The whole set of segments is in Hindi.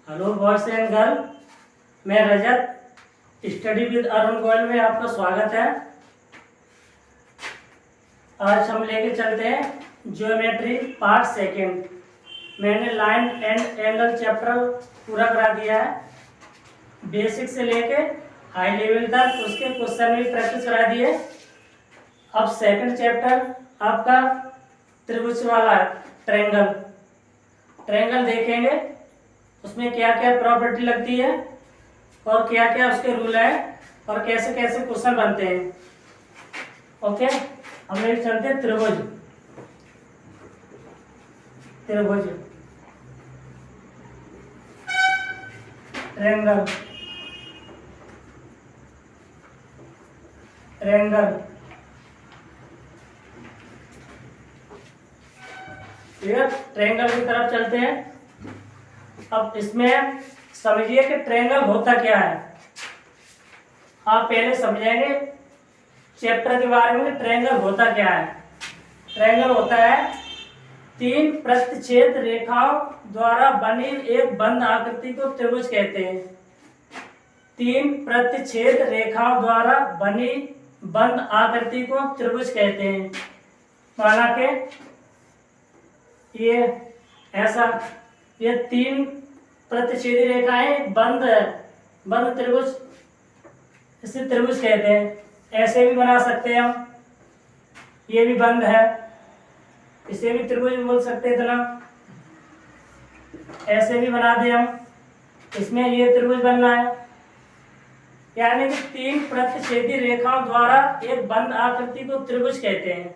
हेलो बॉयज एंड गर्ल, मैं रजत स्टडी विद अरुण गोयल में आपका स्वागत है। आज हम लेके चलते हैं ज्योमेट्री पार्ट सेकेंड। मैंने लाइन एंड एंगल चैप्टर पूरा करा दिया है, बेसिक से लेके हाई लेवल तक उसके क्वेश्चन भी प्रैक्टिस करा दिए। अब सेकंड चैप्टर आपका त्रिभुज वाला है, ट्रायंगल देखेंगे, उसमें क्या क्या प्रॉपर्टी लगती है और क्या क्या उसके रूल है और कैसे कैसे क्वेश्चन बनते हैं। ओके, हम लोग चलते हैं त्रिभुज। ट्रायंगल ठीक है, ट्रायंगल की तरफ चलते हैं। अब इसमें समझिए कि ट्रायंगल होता क्या है। आप पहले समझेंगे चैप्टर के बारे में, ट्रायंगल होता क्या है। ट्रायंगल होता है तीन प्रतिच्छेद रेखाओं द्वारा बनी एक बंद आकृति को त्रिभुज कहते हैं। तीन प्रतिच्छेद रेखाओं द्वारा बनी बंद आकृति को त्रिभुज कहते हैं। माना के ये ऐसा, ये तीन प्रतिच्छेदी रेखाएं बंद त्रिभुज, इसे त्रिभुज कहते हैं। ऐसे भी बना सकते हैं हम, ये भी बंद है, इसे भी त्रिभुज बोल सकते हैं। इतना ऐसे भी बना दे हम, इसमें ये त्रिभुज बनना है। यानी कि तीन प्रतिच्छेदी रेखाओं द्वारा एक बंद आकृति को त्रिभुज कहते हैं।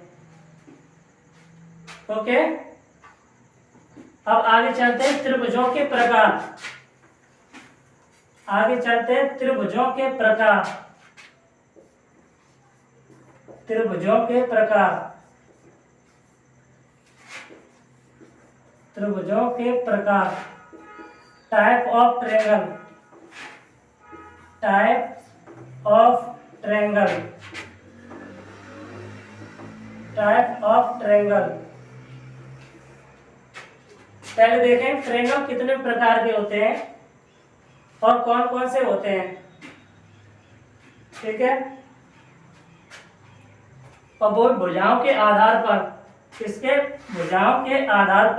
ओके, अब आगे चलते हैं त्रिभुजों के प्रकार। त्रिभुजों के प्रकार। Type of triangle. पहले देखें ट्रायंगल कितने प्रकार के होते हैं और कौन कौन से होते हैं। ठीक है, और वो भुजाओं के आधार पर, किसके भुजाओं के आधार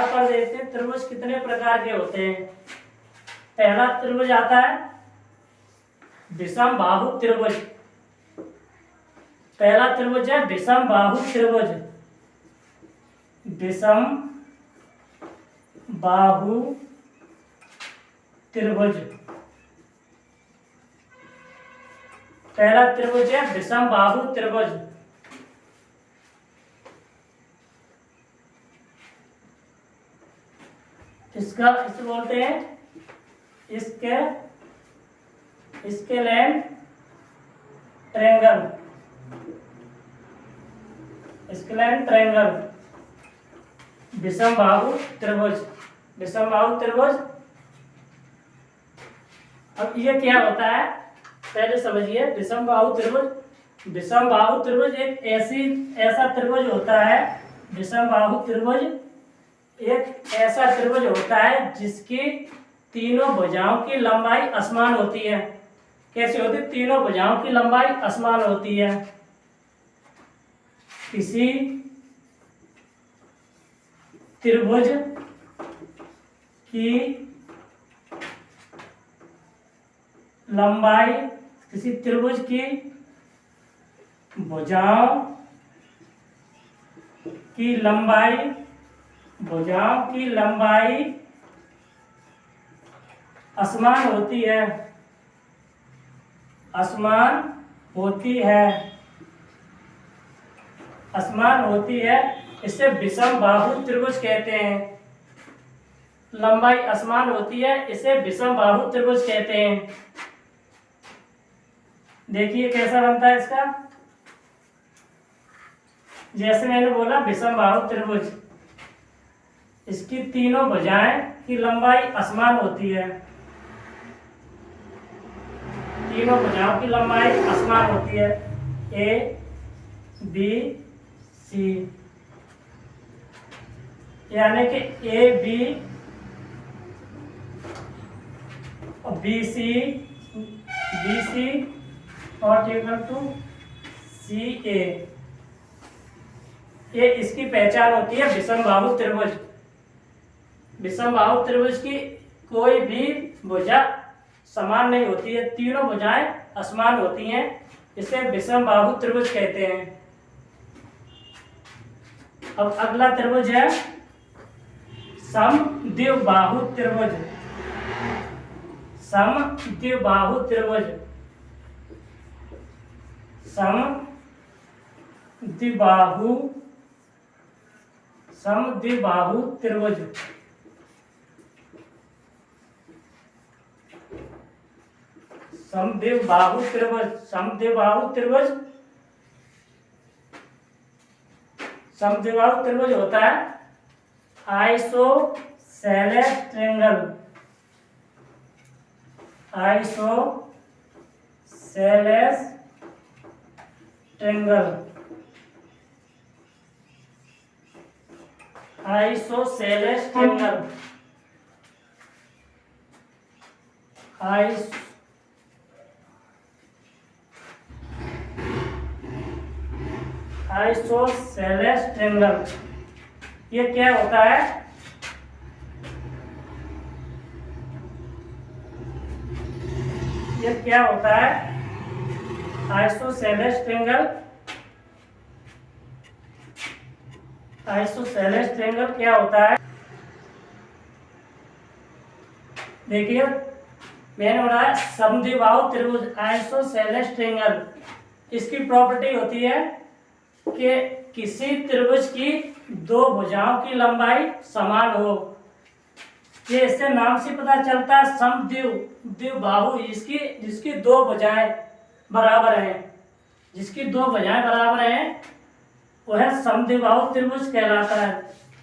पर देखते हैं त्रिभुज कितने प्रकार के होते हैं। पहला त्रिभुज आता है विषम बाहु त्रिभुज। पहला त्रिभुज है विषम बाहु त्रिभुज। पहला त्रिभुज है विषम बाहु त्रिभुज। इसे बोलते हैं स्केलेन ट्रायंगल। विषम बाहु त्रिभुज। अब ये क्या होता है पहले समझिए। विषम बाहु त्रिभुज एक ऐसा त्रिभुज होता है। विषम बाहु त्रिभुज एक ऐसा त्रिभुज होता है जिसकी तीनों भुजाओं की लंबाई असमान होती है। कैसे होती है? तीनों भुजाओं की लंबाई असमान होती है। किसी त्रिभुज की भुजाओं की लंबाई असमान होती है। इसे विषम बाहु त्रिभुज कहते हैं। लंबाई असमान होती है, इसे विषम बाहु त्रिभुज कहते हैं। देखिए कैसा बनता है इसका। जैसे मैंने बोला विषम बाहु त्रिभुज, इसकी तीनों भुजाएं की लंबाई असमान होती है। तीनों भुजाओं की लंबाई असमान होती है। ए बी सी, यानी कि ए बी और बी सी और इक्वल टू सी ए, ये इसकी पहचान होती है विषमबाहु त्रिभुज। विषमबाहु त्रिभुज की कोई भी भुजा समान नहीं होती है, तीनों भुजाएं असमान होती हैं, इसे विषमबाहु त्रिभुज कहते हैं। अब अगला त्रिभुज है समद्विबाहु त्रिभुज। समद्विबाहु त्रिभुज, समद्विबाहु त्रिभुज, समद्विबाहु त्रिभुज, समद्विबाहु त्रिभुज, समद्विबाहु त्रिभुज होता है isosceles triangle, isosceles triangle, isosceles triangle, isosceles triangle. ये क्या होता है? ये क्या होता है? आइसोसेलेस ट्रायंगल, आइसोसेलेस ट्रायंगल क्या होता है? देखिए मैंने बताया समद्विबाहु त्रिभुज आइसोसेलेस ट्रायंगल, इसकी प्रॉपर्टी होती है कि किसी त्रिभुज की दो भुजाओं की लंबाई समान हो। ये इससे नाम से पता चलता है समद्विबाहु, जिसकी दो भुजाएं बराबर हैं, जिसकी दो भुजाएं बराबर हैं वह समद्विबाहु त्रिभुज कहलाता है।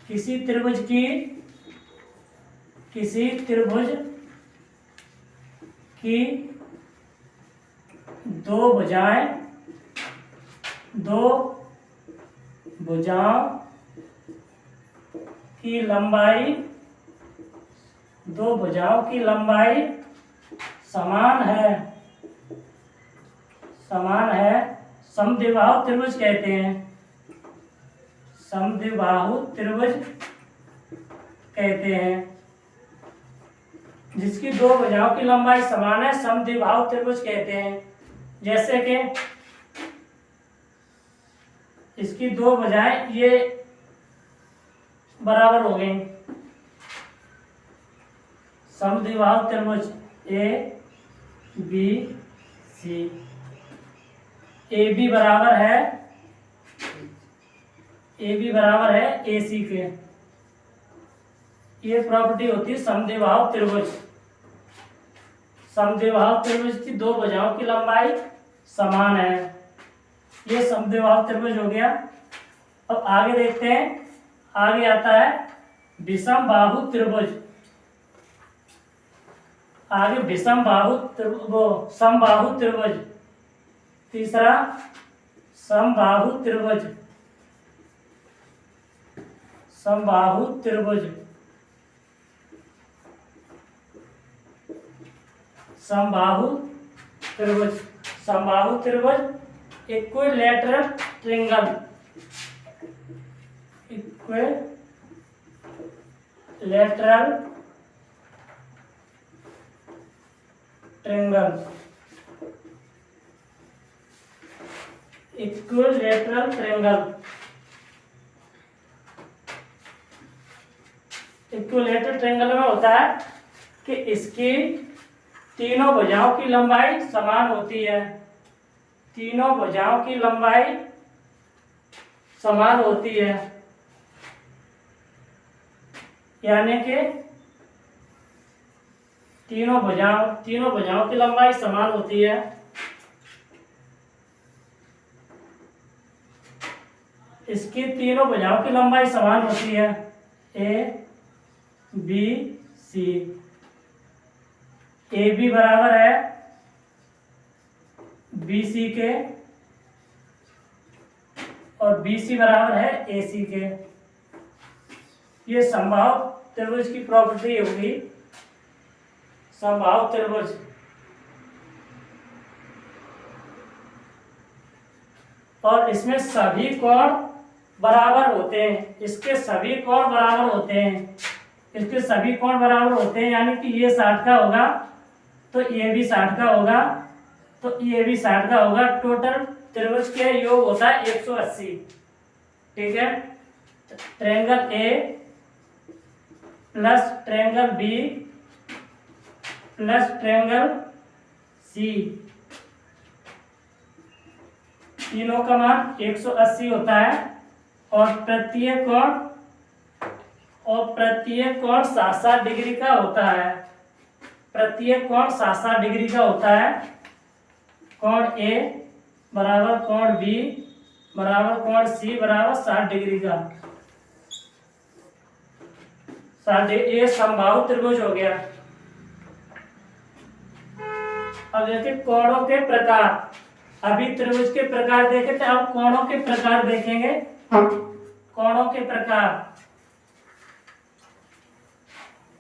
किसी त्रिभुज की दो भुजाओं की लंबाई समान है, समद्विबाहु त्रिभुज कहते हैं, समद्विबाहु त्रिभुज कहते हैं। जिसकी दो भुजाओं की लंबाई समान है समद्विबाहु त्रिभुज कहते हैं। जैसे कि इसकी दो भुजाएं ये बराबर हो गई, समद्विबाहु त्रिभुज A B C, A B बराबर है ए सी के। ये प्रॉपर्टी होती है समद्विबाहु त्रिभुज। समद्विबाहु त्रिभुज की दो भुजाओं की लंबाई समान है, ये समद्विबाहु त्रिभुज हो गया। अब आगे देखते हैं, आगे आता है विषमबाहु त्रिभुज। आगे समबाहु त्रिभुज, तीसरा समबाहु त्रिभुज, समबाहु त्रिभुज, समबाहु त्रिभुज, समबाहु त्रिभुज equilateral triangle, equilateral triangle, equilateral triangle. Equilateral triangle में होता है कि इसकी तीनों भुजाओं की लंबाई समान होती है, तीनों भुजाओं की लंबाई समान होती है, यानी कि तीनों भुजाओं की लंबाई समान होती है। इसकी तीनों भुजाओं की लंबाई समान होती है, A B C. A B बराबर है बी सी के, और BC बराबर है AC के। ये समबाहु त्रिभुज की प्रॉपर्टी होगी, समबाहु त्रिभुज। और इसमें सभी कोण बराबर होते हैं, इसके सभी कोण बराबर होते हैं, इसके सभी कोण बराबर होते हैं, यानी कि ये 60 का होगा तो ये भी 60 का होगा तो ये भी 60 का होगा। टोटल त्रिभुज के योग होता है 180। ठीक है, triangle A plus triangle B plus triangle C, तीनों का मान 180 होता है। और प्रत्येक कोण 60 डिग्री का होता है, प्रत्येक कोण 60 डिग्री का होता है। कोण ए बराबर कोण बी बराबर कोण सी बराबर 60 डिग्री का। 60 ये समबाहु त्रिभुज हो गया। अब देखिए कोणों के प्रकार, अभी त्रिभुज के प्रकार देखे थे, अब कोणों के प्रकार देखेंगे। कोणों के प्रकार,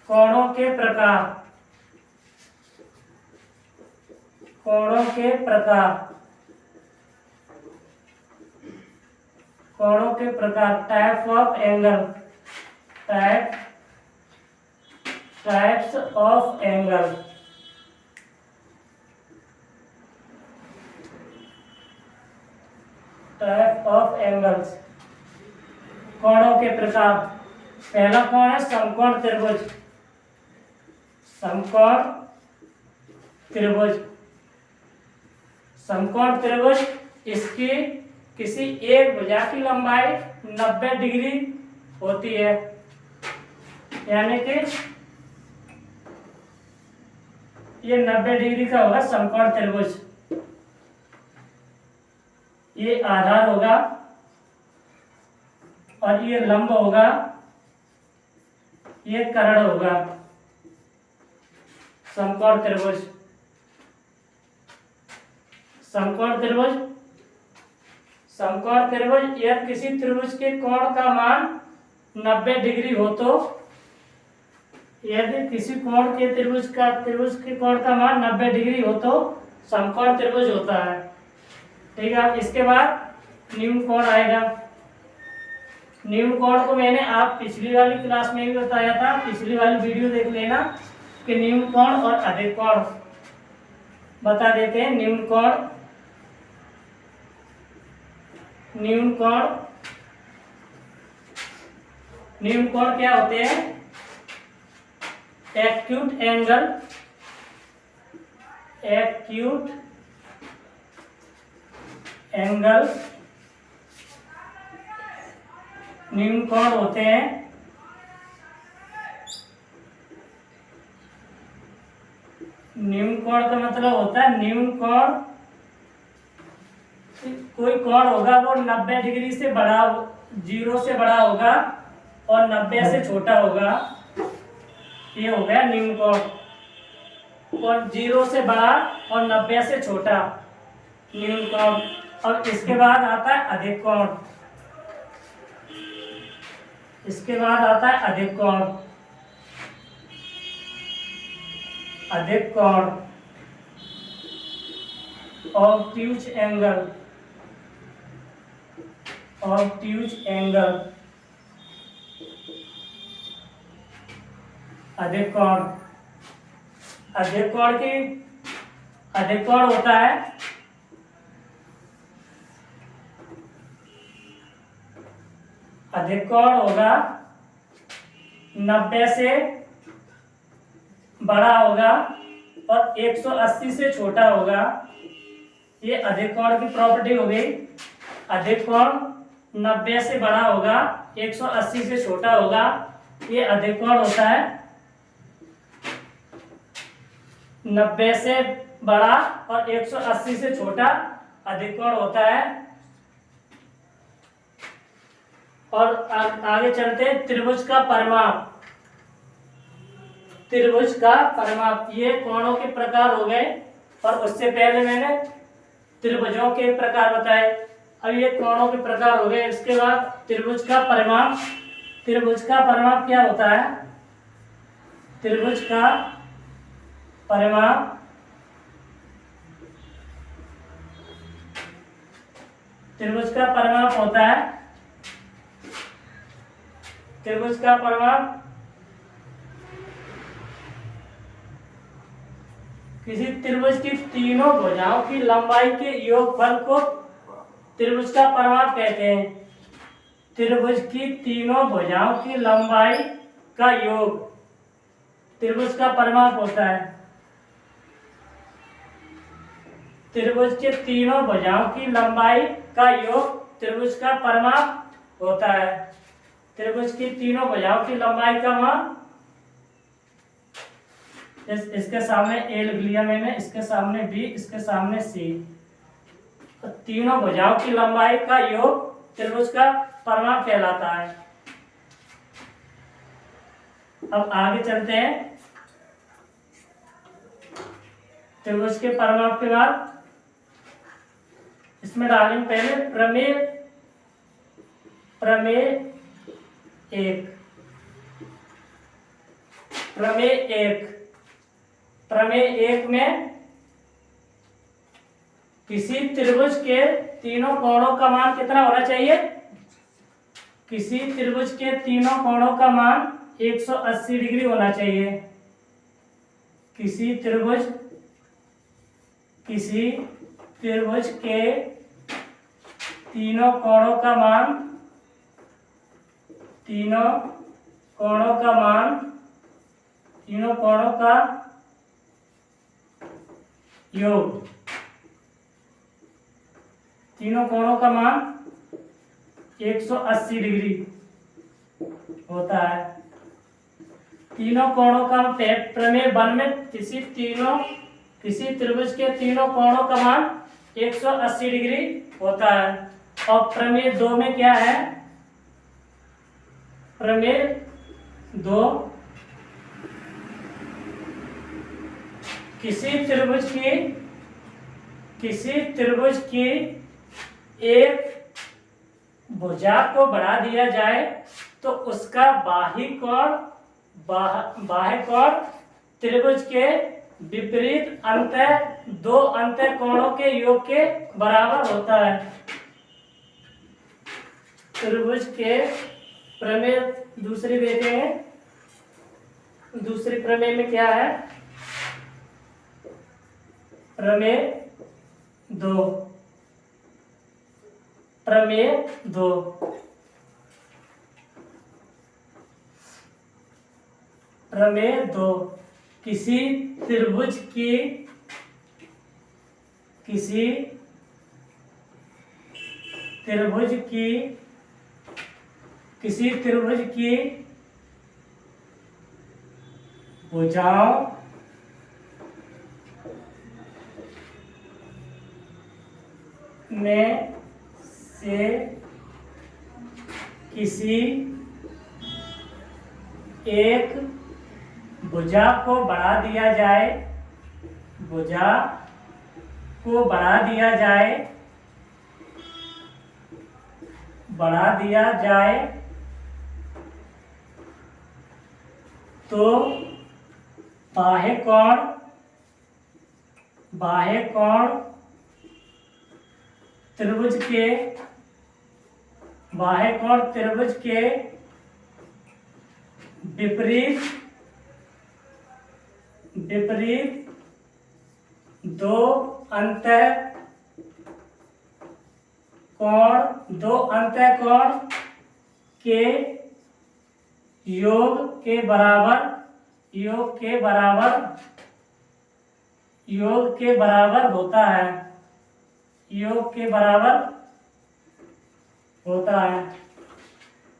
कोणों के प्रकार, कोणों के प्रकार, कोणों के प्रकार, type of angle, types of angle. Type of angles, कोणों के प्रकार। पहला कोण है समकोण त्रिभुज, समकोण त्रिभुज। समकोण त्रिभुज, इसकी किसी एक भुजा की लंबाई 90 डिग्री होती है, यानी कि ये 90 डिग्री का होगा समकोण त्रिभुज। ये आधार होगा और ये लंब होगा, ये कर्ण होगा। समकोण त्रिभुज, समकोण त्रिभुज, समकोण त्रिभुज, यदि किसी त्रिभुज के कोण का मान 90 डिग्री हो तो, यदि किसी कोण के त्रिभुज के कोण का मान 90 डिग्री हो तो समकोण त्रिभुज होता है। ठीक है, इसके बाद न्यून कोण आएगा। न्यून कोण को मैंने आप पिछली वाली क्लास में भी बताया था, पिछली वाली वीडियो देख लेना कि न्यून कोण और अधिक कोण बता देते हैं। न्यून कोण, न्यून कोण, न्यून कोण क्या होते हैं? एक्यूट एंगल, एक्यूट एंगल न्यून कोण होते हैं। न्यून कोण का मतलब होता है, न्यून कोण, कोई कोण होगा वो 90 डिग्री से बड़ा, 0 से बड़ा होगा और 90 से छोटा होगा, ये हो गया न्यून कोण। और 0 से बड़ा और 90 से छोटा, न्यून कोण। और इसके बाद आता है अधिक कोण, इसके बाद आता है अधिक कोण। अधिक कोण, ऑब्ट्यूज एंगल, ऑब्ट्यूज एंगल, अधिक कोण। अधिक कोण की, अधिक कोण होता है अधिक कोण होगा 90 से बड़ा होगा और 180 से छोटा होगा। ये अधिक कोण की प्रॉपर्टी हो गई। अधिक कोण 90 से बड़ा होगा, 180 से छोटा होगा, ये अधिक कोण होता है। 90 से बड़ा और 180 से छोटा अधिक कोण होता है। और आगे चलते हैं, त्रिभुज का परिमाप। त्रिभुज का परिमाप, ये कोणों के प्रकार हो गए और उससे पहले मैंने त्रिभुजों के प्रकार बताए। अब ये कोणों के प्रकार हो गए। इसके बाद त्रिभुज का परिमाप। त्रिभुज का परिमाप क्या होता है? त्रिभुज का परिमाप, त्रिभुज का परिमाप होता है, त्रिभुज का परिमाप किसी त्रिभुज की तीनों भुजाओं की लंबाई के योगफल को त्रिभुज का परिमाप कहते हैं। त्रिभुज की तीनों भुजाओं की लंबाई का योग त्रिभुज का परिमाप होता है। त्रिभुज के तीनों भुजाओं की लंबाई का योग त्रिभुज का परिमाप होता है। त्रिभुज की तीनों भुजाओं की लंबाई का मान, इसके सामने ए लिख लिया मैंने, इसके सामने बी, इसके सामने सी। तो तीनों भुजाओं की लंबाई का योग त्रिभुज का परिमाप कहलाता है। अब आगे चलते हैं। त्रिभुज के परिमाप के बाद इसमें डालेंगे पहले प्रमेय। प्रमेय एक, प्रमेय एक। प्रमेय एक में किसी त्रिभुज के तीनों कोणों का मान कितना होना चाहिए? किसी त्रिभुज के तीनों कोणों का मान 180 डिग्री होना चाहिए। किसी त्रिभुज के तीनों कोणों का मान, तीनों कोणों का मान, तीनों कोणों का योग, तीनों कोणों का मान 180 डिग्री होता है। तीनों कोणों का प्रमेय वन में किसी त्रिभुज के तीनों कोणों का मान 180 डिग्री होता है। और प्रमेय दो में क्या है? प्रमेय दो, किसी त्रिभुज की एक भुजा को बढ़ा दिया जाए तो उसका बाह्य कोण त्रिभुज के विपरीत दो अंतर कोणों के योग के बराबर होता है। त्रिभुज के प्रमेय दूसरी देखेंगे। दूसरी प्रमेय में क्या है? प्रमेय दो, प्रमेय दो। प्रमेय दो, किसी त्रिभुज की भुजाओं में से किसी एक भुजा को बढ़ा दिया जाए, भुजा को बढ़ा दिया जाए, बढ़ा दिया जाए तो बाह्य कोण त्रिभुज के विपरीत दो अंतर कोण के योग के बराबर होता है। योग के बराबर होता है।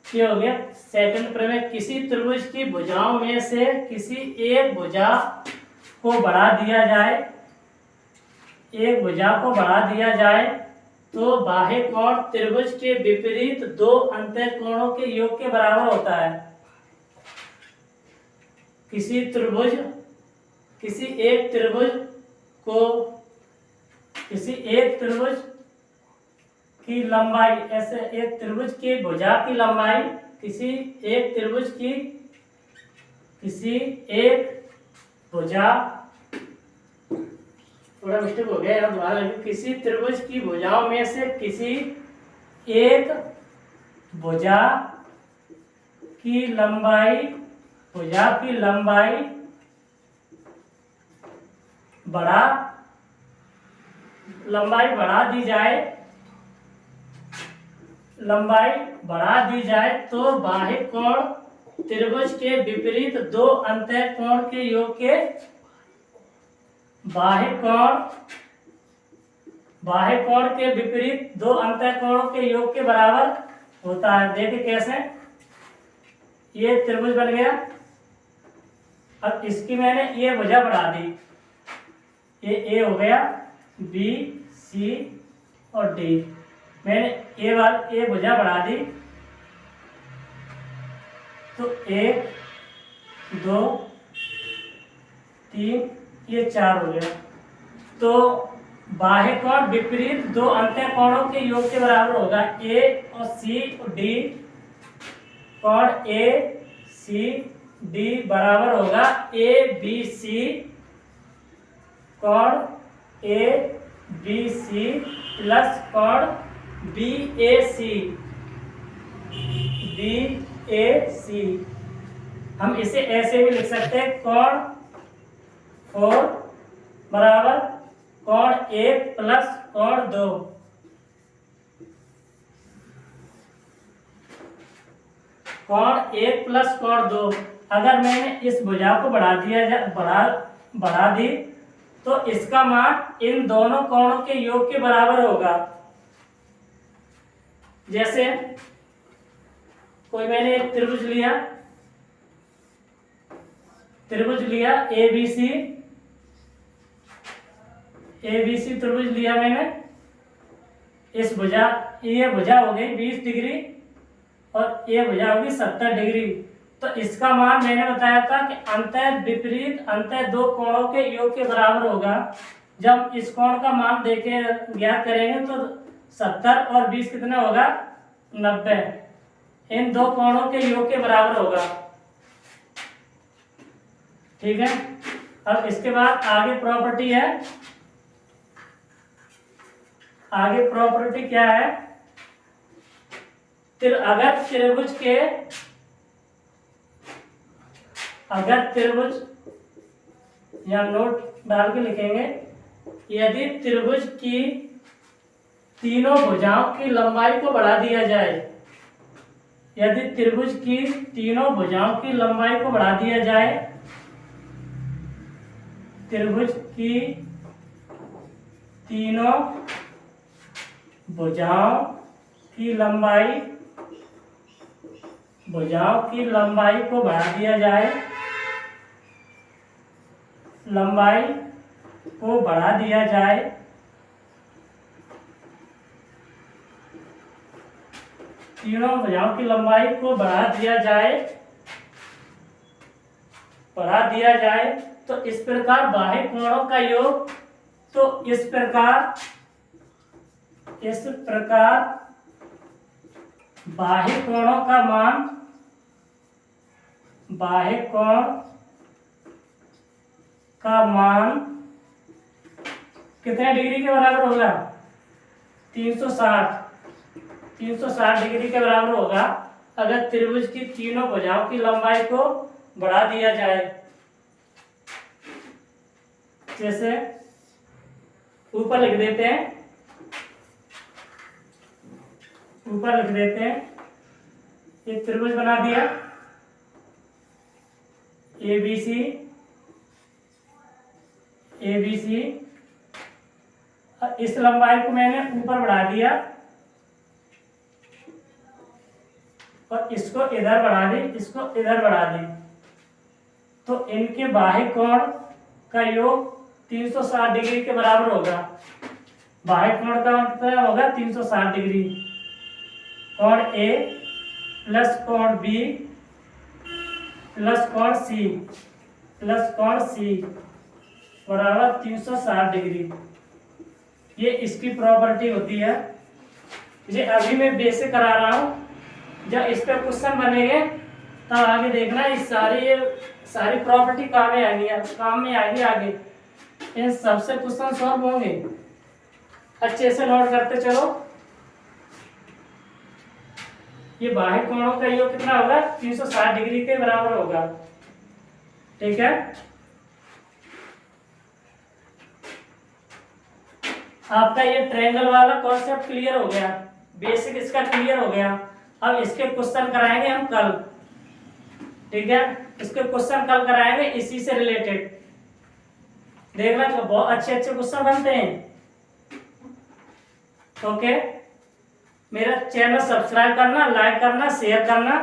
ये हो गया सेकंड प्रमेय। किसी त्रिभुज की भुजाओं में से किसी एक भुजा को बढ़ा दिया जाए, एक भुजा को बढ़ा दिया जाए तो बाह्य कोण त्रिभुज के विपरीत दो अंतर कोणों के योग के बराबर होता है। किसी एक त्रिभुज की लंबाई, ऐसे एक त्रिभुज की भुजा की लंबाई किसी एक त्रिभुज की, किसी एक भुजा, थोड़ा मिस्टेक हो गया यहाँ, दोबारा लिखिए, किसी त्रिभुज की भुजाओं में से किसी एक भुजा की लंबाई, भुजा की लंबाई बढ़ा दी जाए, लंबाई बढ़ा दी जाए तो बाह्य कोण त्रिभुज के विपरीत दो अंतःकोण के योग के, बाह्य कोण के विपरीत दो अंतःकोणों के योग के बराबर होता है। देखिए कैसे, ये त्रिभुज बन गया, अब इसकी मैंने ये भुजा बढ़ा दी, ये ए हो गया, बी सी और डी, मैंने ए भुजा बढ़ा दी, तो 1 2 3 ये 4 हो गया। तो बाह्य कोण विपरीत दो अंतःकोणों के योग के बराबर होगा। ए और सी और डी, कोण ए सी डी बराबर होगा ए बी सी, कोण ए बी सी प्लस कोण बी ए सी, बी ए सी। हम इसे ऐसे भी लिख सकते हैं, कोण 4 बराबर कोण 1 प्लस कोण 2, कोण 1 प्लस कोण 2। अगर मैंने इस भुजा को बढ़ा दी तो इसका मान इन दोनों कोणों के योग के बराबर होगा। जैसे कोई मैंने एक त्रिभुज लिया ए बी सी त्रिभुज लिया मैंने, इस भुजा, ये भुजा हो गई 20 डिग्री और ये भुजा होगी 70 डिग्री। तो इसका मान मैंने बताया था कि अंतः दो कोणों के योग के बराबर होगा। जब इस कोण का मान ज्ञात करेंगे तो 70 और 20 कितना होगा, 90, इन दो कोणों के योग के बराबर होगा। ठीक है, अब इसके बाद आगे प्रॉपर्टी है, आगे प्रॉपर्टी क्या है, अगर त्रिभुज या नोट डाल के लिखेंगे, यदि त्रिभुज की तीनों भुजाओं की लंबाई को बढ़ा दिया जाए, यदि त्रिभुज की तीनों भुजाओं की लंबाई को बढ़ा दिया जाए, त्रिभुज की तीनों भुजाओं की लंबाई को बढ़ा दिया जाए, लंबाई को बढ़ा दिया जाए, तीनों भुजाओं की लंबाई को बढ़ा दिया जाए तो इस प्रकार बाह्य कोणों का योग, तो इस प्रकार बाह्य कोणों का मान, बाह्य कोण का मान कितने डिग्री के बराबर होगा, 360 डिग्री के बराबर होगा अगर त्रिभुज की तीनों भुजाओं की लंबाई को बढ़ा दिया जाए। जैसे ऊपर लिख देते हैं, एक त्रिभुज बना दिया ए बी सी, इस लंबाई को मैंने ऊपर बढ़ा दिया और इसको इधर बढ़ा दी, इसको इधर बढ़ा दी, तो इनके बाह्य कोण का योग 360 डिग्री के बराबर होगा। बाह्य कोण का मतलब होगा 360 डिग्री, कोण ए प्लस कोण बी प्लस कोण सी बराबर 360 डिग्री। ये इसकी प्रॉपर्टी होती है। ये अभी मैं बेसिक करा रहा हूँ। जब इस पे क्वेश्चन बनेंगे तब आगे देखना ये सारी प्रॉपर्टी काम में आएगी आगे। इन सबसे क्वेश्चन सॉल्व होंगे। अच्छे से नोट करते चलो। ये बाह्य कोणों का योग कितना होगा? 360 डिग्री के बराबर होगा। ठीक है, आपका ये ट्रायंगल वाला कॉन्सेप्ट क्लियर हो गया, बेसिक इसका क्लियर हो गया। अब इसके क्वेश्चन कराएंगे हम कल। ठीक है, इसके क्वेश्चन कल कराएंगे इसी से रिलेटेड। देखना तो बहुत अच्छे अच्छे क्वेश्चन बनते हैं। ओके, मेरा चैनल सब्सक्राइब करना, लाइक करना, शेयर करना।